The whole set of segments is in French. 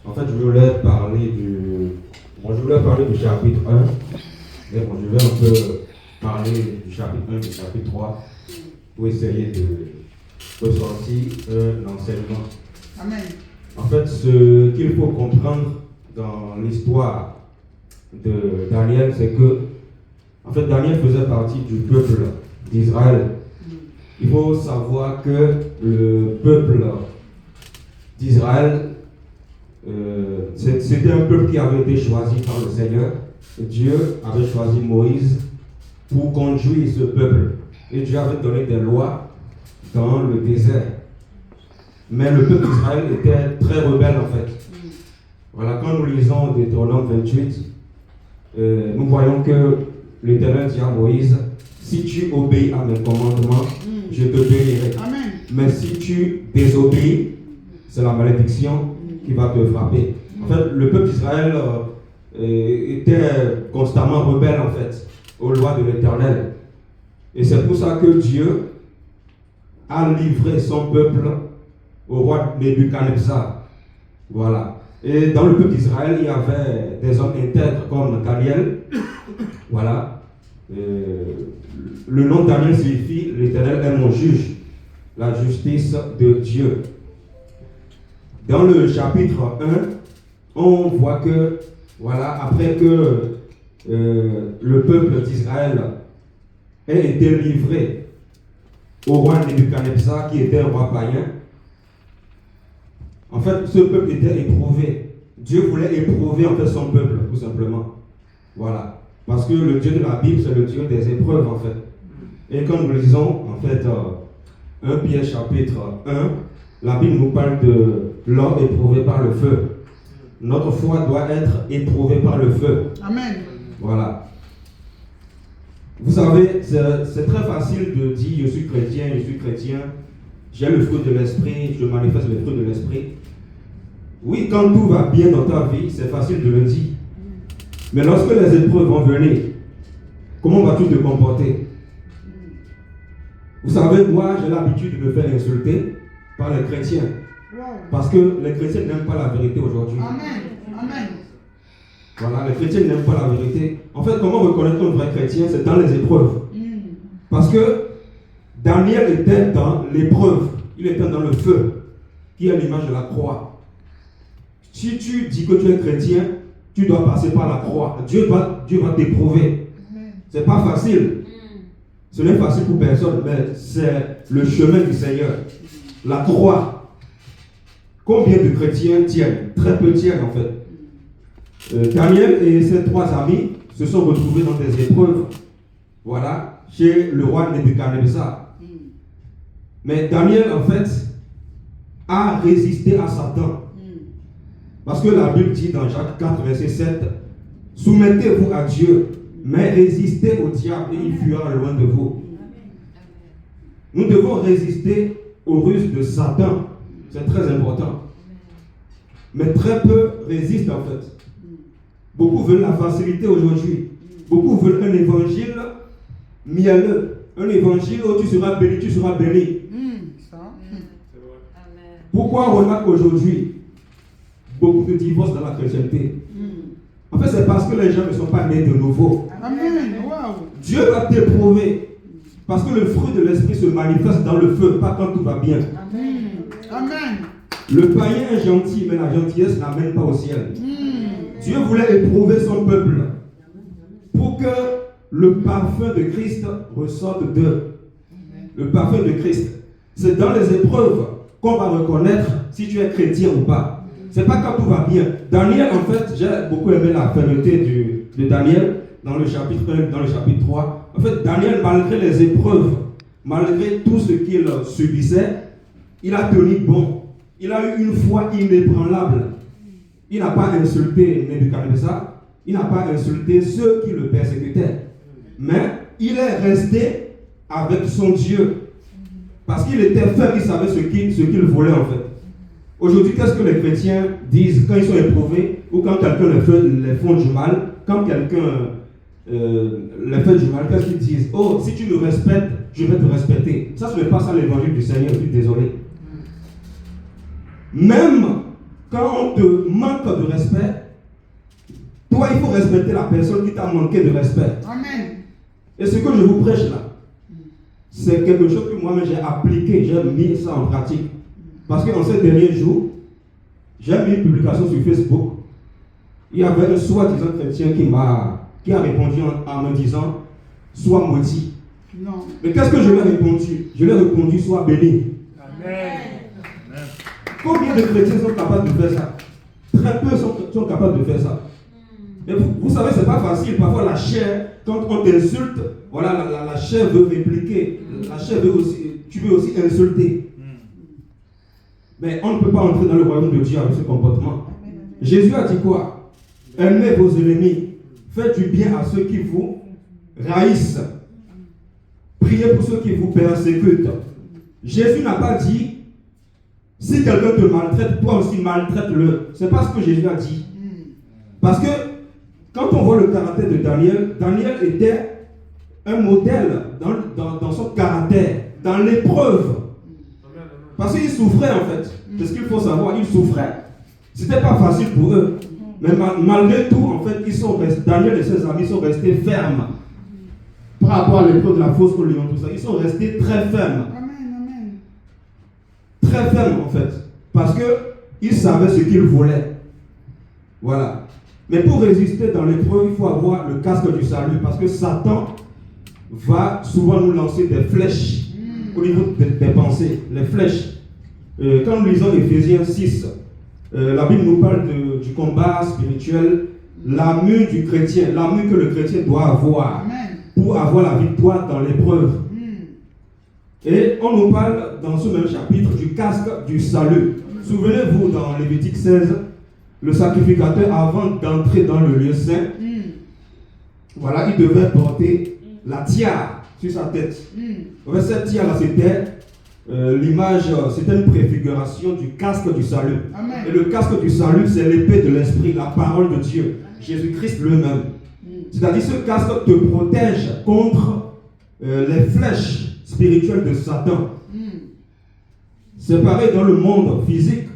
En fait, je voulais parler du chapitre 1. Mais bon, je vais un peu parler du chapitre 1 et du chapitre 3 pour essayer de ressortir un enseignement. Amen. En fait, ce qu'il faut comprendre dans l'histoire de Daniel, c'est que en fait, Daniel faisait partie du peuple d'Israël. Il faut savoir que le peuple d'Israël, c'était un peuple qui avait été choisi par le Seigneur. Dieu avait choisi Moïse pour conduire ce peuple. Et Dieu avait donné des lois dans le désert. Mais le peuple d'Israël était très rebelle en fait. Voilà, quand nous lisons Deutéronome 28, nous voyons que l'Éternel dit à Moïse, si tu obéis à mes commandements, je te bénirai. Amen. Mais si tu désobéis, c'est la malédiction qui va te frapper. En fait, le peuple d'Israël était constamment rebelle en fait aux lois de l'Éternel. Et c'est pour ça que Dieu a livré son peuple au roi Nebuchadnezzar. Voilà. Et dans le peuple d'Israël, il y avait des hommes intègres comme Daniel. Voilà. Le nom de Daniel signifie l'Éternel est mon juge, la justice de Dieu. Dans le chapitre 1, on voit que, voilà, après que le peuple d'Israël ait été livré au roi Nebuchadnezzar, qui était un roi païen, en fait, ce peuple était éprouvé. Dieu voulait éprouver en fait son peuple, tout simplement. Voilà. Parce que le Dieu de la Bible, c'est le Dieu des épreuves, en fait. Et comme nous lisons, en fait, 1 Pierre chapitre 1, la Bible nous parle de l'homme éprouvé par le feu. Notre foi doit être éprouvée par le feu. Amen. Voilà. Vous savez, c'est très facile de dire je suis chrétien, j'ai le fruit de l'esprit, je manifeste le fruit de l'esprit. Oui, quand tout va bien dans ta vie, c'est facile de le dire. Mais lorsque les épreuves vont venir, comment vas-tu te comporter? Vous savez, moi, j'ai l'habitude de me faire insulter par les chrétiens. Parce que les chrétiens n'aiment pas la vérité aujourd'hui. Amen. Amen. Voilà, les chrétiens n'aiment pas la vérité. En fait, comment reconnaître un vrai chrétien? C'est dans les épreuves. Parce que Daniel était dans l'épreuve. Il était dans le feu, qui est l'image de la croix. Si tu dis que tu es chrétien, tu dois passer par la croix. Dieu va t'éprouver. C'est pas facile. Ce n'est facile pour personne, mais c'est le chemin du Seigneur. La croix. Combien de chrétiens tiennent? Très peu tiennent en fait. Daniel et ses trois amis se sont retrouvés dans des épreuves. Voilà, chez le roi Nebuchadnezzar. Mais Daniel en fait a résisté à Satan. Parce que la Bible dit dans Jacques 4, verset 7, soumettez-vous à Dieu, mais résistez au diable et il fuira loin de vous. Nous devons résister aux ruses de Satan. C'est très important. Mais très peu résistent en fait. Beaucoup veulent la facilité aujourd'hui. Beaucoup veulent un évangile mielleux. Un évangile où tu seras béni, tu seras béni. Pourquoi on remarque aujourd'hui beaucoup de divorces dans la chrétienté? En fait, c'est parce que les gens ne sont pas nés de nouveau. Amen. Wow. Dieu va t'éprouver. Parce que le fruit de l'esprit se manifeste dans le feu, pas quand tout va bien. Amen. Amen. Le païen est gentil, mais la gentillesse n'amène pas au ciel. Dieu voulait éprouver son peuple pour que le parfum de Christ ressorte d'eux. Le parfum de Christ. C'est dans les épreuves qu'on va reconnaître si tu es chrétien ou pas. C'est pas quand tout va bien. Daniel, en fait, j'ai beaucoup aimé la fermeté de Daniel dans le chapitre 1, dans le chapitre 3. En fait, Daniel, malgré les épreuves, malgré tout ce qu'il subissait, il a tenu bon. Il a eu une foi inébranlable. Il n'a pas insulté Nebuchadnezzar. Il n'a pas insulté ceux qui le persécutaient. Mais il est resté avec son Dieu. Parce qu'il était ferme, il savait ce qu'il voulait en fait. Aujourd'hui, qu'est-ce que les chrétiens disent quand ils sont éprouvés ou quand quelqu'un les font du mal? Quand quelqu'un les fait du mal, qu'est-ce qu'ils disent? Oh, si tu me respectes, je vais te respecter. Ça, ce n'est pas ça l'évangile du Seigneur, je suis désolé. même quand on te manque de respect, toi, il faut respecter la personne qui t'a manqué de respect. Amen. Et ce que je vous prêche là, c'est quelque chose que moi-même j'ai appliqué, j'ai mis ça en pratique. Parce qu'en ces derniers jours, j'ai mis une publication sur Facebook. Il y avait un soi-disant chrétien qui a répondu en me disant « Sois maudit ». Non. Mais qu'est-ce que je lui ai répondu? Je lui ai répondu « Sois béni ». Amen. Combien de chrétiens sont capables de faire ça? Très peu sont capables de faire ça. Et vous savez, c'est pas facile. Parfois, la chair, quand on t'insulte, voilà, la chair veut répliquer. La chair veut aussi, tu veux aussi insulter. Mais on ne peut pas entrer dans le royaume de Dieu avec ce comportement. Jésus a dit quoi? Aimez vos ennemis. Faites du bien à ceux qui vous haïssent. Priez pour ceux qui vous persécutent. Jésus n'a pas dit, si quelqu'un te maltraite, toi aussi maltraite-le. C'est pas ce que Jésus a dit. Parce que quand on voit le caractère de Daniel, Daniel était un modèle dans son caractère, dans l'épreuve. Parce qu'ils souffraient en fait. C'est ce qu'il faut savoir, ils souffraient. C'était pas facile pour eux. Mais malgré tout, en fait, Daniel et ses amis sont restés fermes. Par rapport à l'épreuve de la fausse religion, tout ça, ils sont restés très fermes. Amen. Très fermes en fait. Parce qu'ils savaient ce qu'ils voulaient. Voilà. Mais pour résister dans l'épreuve, il faut avoir le casque du salut. Parce que Satan va souvent nous lancer des flèches au niveau des pensées. Les flèches. Quand nous lisons Éphésiens 6, la Bible nous parle du combat spirituel, l'armure du chrétien, l'armure que le chrétien doit avoir. Amen. Pour avoir la victoire dans l'épreuve. Et on nous parle dans ce même chapitre du casque du salut. Souvenez-vous dans Lévitique 16, le sacrificateur avant d'entrer dans le lieu saint, voilà, il devait porter la tiare sur sa tête. En fait, cette tiare-là, c'était l'image, c'était une préfiguration du casque du salut. Amen. Et le casque du salut, c'est l'épée de l'esprit, la parole de Dieu, Jésus-Christ lui-même. C'est-à-dire ce casque te protège contre les flèches spirituelles de Satan. C'est pareil dans le monde physique.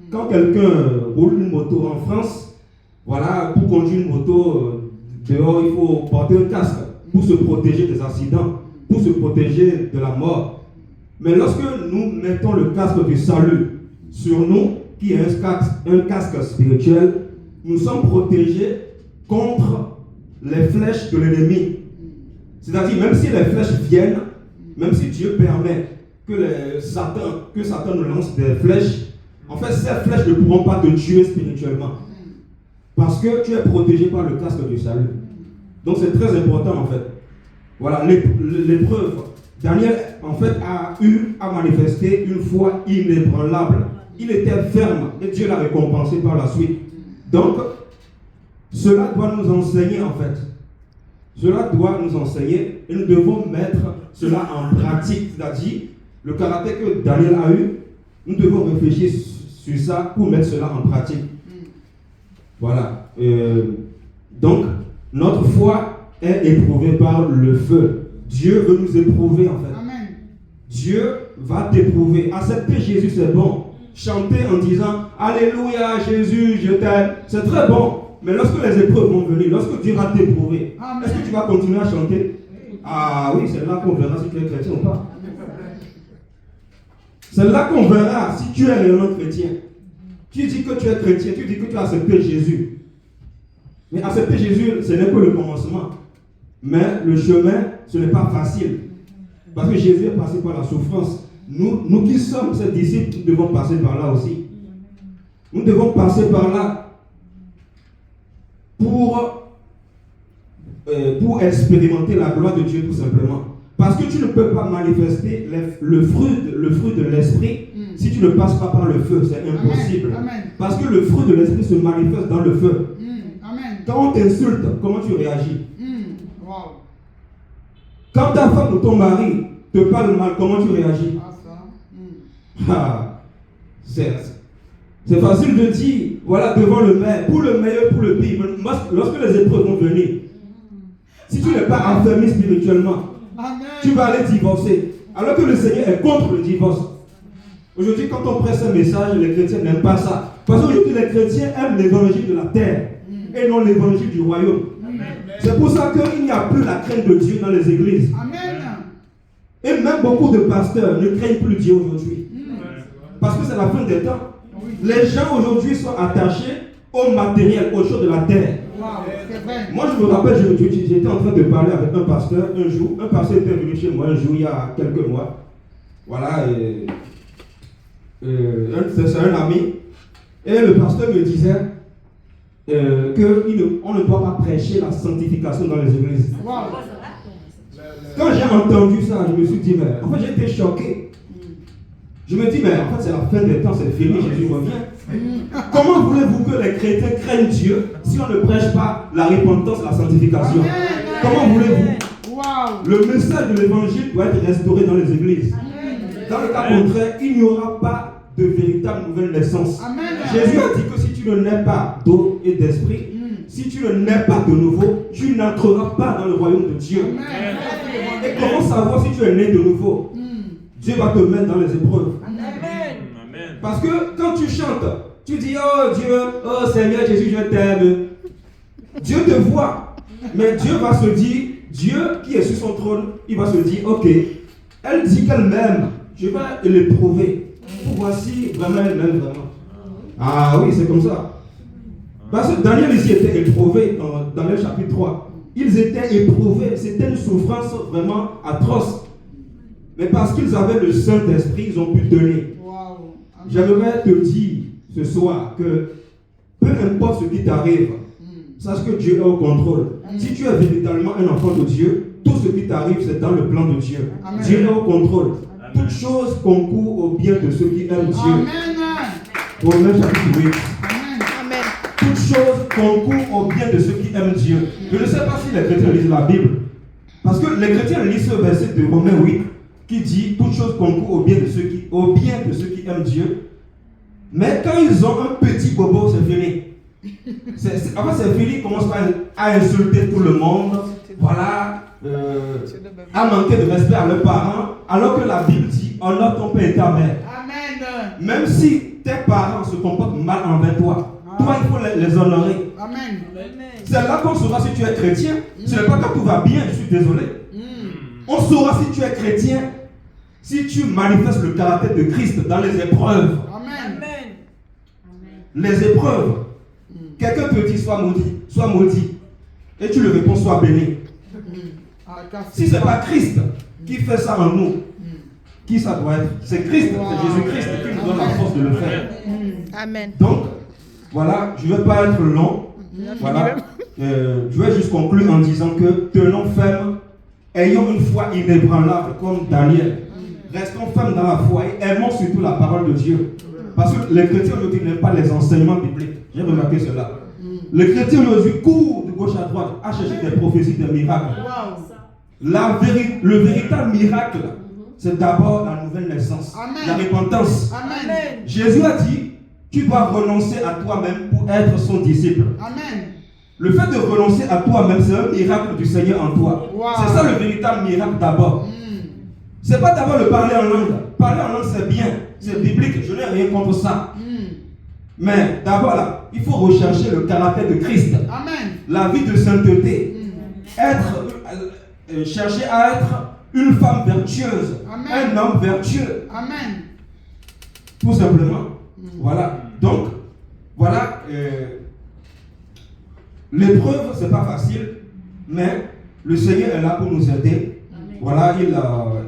Quand quelqu'un roule une moto en France, voilà, pour conduire une moto dehors, il faut porter un casque pour se protéger des accidents, pour se protéger de la mort. Mais lorsque nous mettons le casque du salut sur nous, qui est un casque spirituel, nous sommes protégés contre les flèches de l'ennemi. C'est-à-dire, même si les flèches viennent, même si Dieu permet que Satan nous lance des flèches, en fait, ces flèches ne pourront pas te tuer spirituellement. Parce que tu es protégé par le casque du salut. Donc c'est très important en fait. Voilà, l'épreuve. Daniel, en fait, a eu à manifester une foi inébranlable. Il était ferme et Dieu l'a récompensé par la suite. Donc, cela doit nous enseigner en fait. Cela doit nous enseigner et nous devons mettre cela en pratique. C'est-à-dire, le caractère que Daniel a eu, nous devons réfléchir sur ça pour mettre cela en pratique. Voilà. Donc, notre foi est éprouvée par le feu. Dieu veut nous éprouver en fait. Amen. Dieu va t'éprouver. Accepter Jésus, c'est bon. Chanter en disant Alléluia, Jésus, je t'aime, c'est très bon. Mais lorsque les épreuves vont venir, lorsque Dieu va t'éprouver, est-ce que tu vas continuer à chanter? Ah oui, c'est là qu'on verra si tu es chrétien ou pas. C'est là qu'on verra si tu es réellement chrétien. Tu dis que tu es chrétien, tu dis que tu as accepté Jésus. Mais accepter Jésus, ce n'est que le commencement. Mais le chemin, ce n'est pas facile. Parce que Jésus est passé par la souffrance. Nous qui sommes ses disciples, nous devons passer par là aussi. Nous devons passer par là pour expérimenter la gloire de Dieu tout simplement. Parce que tu ne peux pas manifester le fruit de l'esprit si tu ne passes pas par le feu. C'est impossible. Amen. Amen. Parce que le fruit de l'esprit se manifeste dans le feu. Amen. Quand on t'insulte, comment tu réagis? Wow. Quand ta femme ou ton mari te parle mal, comment tu réagis? C'est facile de dire, voilà, devant le maire, pour le meilleur, pour le pire. Lorsque les épreuves vont venir, si tu n'es pas affermi spirituellement, Amen. tu vas aller divorcer. Alors que le Seigneur est contre le divorce. Aujourd'hui, quand on presse un message, les chrétiens n'aiment pas ça. Parce qu'aujourd'hui, les chrétiens aiment l'évangile de la terre et non l'évangile du royaume. C'est pour ça qu'il n'y a plus la crainte de Dieu dans les églises. Amen. Et même beaucoup de pasteurs ne craignent plus Dieu aujourd'hui. Parce que c'est la fin des temps. Les gens aujourd'hui sont attachés au matériel, aux choses de la terre. Wow, c'est vrai. Moi, je me rappelle, j'étais en train de parler avec un pasteur un jour. Un pasteur était venu chez moi un jour, il y a quelques mois. Voilà, c'est un ami. Et le pasteur me disait qu'on ne doit pas prêcher la sanctification dans les églises. Wow. Quand j'ai entendu ça, je me suis dit, mais en fait, j'ai été choqué. Je me dis, mais en fait, c'est la fin des temps, c'est fini, Jésus revient. Comment voulez-vous que les chrétiens craignent Dieu si on ne prêche pas la repentance, la sanctification? Comment voulez-vous? Wow. Le message de l'évangile doit être restauré dans les églises. Dans le cas contraire, il n'y aura pas de véritable nouvelle naissance. Amen. Jésus a dit que si tu ne nais pas d'eau et d'esprit, si tu ne nais pas de nouveau, tu n'entreras pas dans le royaume de Dieu. Amen. Et comment savoir si tu es né de nouveau? Dieu va te mettre dans les épreuves. Amen. Parce que quand tu chantes, tu dis, oh Dieu, oh Seigneur Jésus, je t'aime. Dieu te voit. Mais Dieu va se dire, Dieu qui est sur son trône, il va se dire, ok, elle dit qu'elle m'aime, je vais l'éprouver. Pour voir si vraiment elle m'aime vraiment. Ah oui, c'est comme ça. Parce que Daniel ici était éprouvé dans le chapitre 3. Ils étaient éprouvés, c'était une souffrance vraiment atroce. Mais parce qu'ils avaient le Saint-Esprit, ils ont pu donner. Wow. J'aimerais te dire ce soir que peu importe ce qui t'arrive, sache que Dieu est au contrôle. Si tu es véritablement un enfant de Dieu, tout ce qui t'arrive, c'est dans le plan de Dieu. Amen. Dieu est au contrôle. Toutes choses concourent au bien de ceux qui aiment Dieu. Amen. Romains chapitre 8. Amen. Toutes choses concourent au bien de ceux qui aiment Dieu. Je ne sais pas si les chrétiens lisent la Bible. Parce que les chrétiens lisent ce verset de Romains 8 qui dit toutes choses concourent au bien de ceux qui aiment Dieu. Mais quand ils ont un petit bobo, c'est fini. En fait, c'est fini, ils commencent à insulter tout le monde. Voilà. À manquer de respect à leurs parents. Alors que la Bible dit honore ton père et ta mère. Amen. Même si tes parents se comportent mal envers toi, toi il faut les honorer. Amen. C'est là qu'on saura si tu es chrétien. Ce n'est pas quand tout va bien, je suis désolé. On saura si tu es chrétien si tu manifestes le caractère de Christ dans les épreuves. Amen. Les épreuves. Quelqu'un te dit sois maudit. Et tu lui réponds sois béni. Si ce n'est pas Christ qui fait ça en nous, qui ça doit être? C'est Christ, c'est Jésus-Christ qui nous donne la force de le faire. Amen. Donc, voilà, je ne vais pas être long. Voilà, je vais juste conclure en disant que tenons ferme, ayons une foi inébranlable comme Daniel. Restons fermes dans la foi et aimons surtout la parole de Dieu. Parce que les chrétiens aujourd'hui n'aiment pas les enseignements bibliques. J'ai remarqué cela. Les chrétiens aujourd'hui courent de gauche à droite à chercher des prophéties, des miracles. Le véritable miracle, c'est d'abord la nouvelle naissance, la repentance. Amen. Jésus a dit, tu dois renoncer à toi-même pour être son disciple. Amen. Le fait de renoncer à toi-même, c'est un miracle du Seigneur en toi. C'est ça le véritable miracle d'abord. C'est pas d'abord le parler en langue. Parler en langue, c'est bien, c'est biblique, je n'ai rien contre ça. Mais d'abord là, il faut rechercher le caractère de Christ. Amen. La vie de sainteté. Chercher à être une femme vertueuse. Amen. Un homme vertueux. Amen. Tout simplement. Voilà. Donc, voilà. L'épreuve, c'est pas facile, mais le Seigneur est là pour nous aider. Amen. Voilà,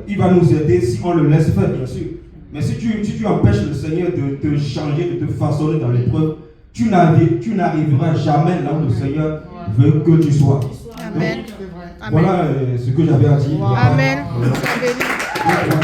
il va nous aider si on le laisse faire, bien sûr. Mais si tu empêches le Seigneur de te changer, de te façonner dans l'épreuve, tu n'arriveras jamais là où le Seigneur veut que tu sois. Amen. Donc, voilà ce que j'avais à dire. Amen. Voilà.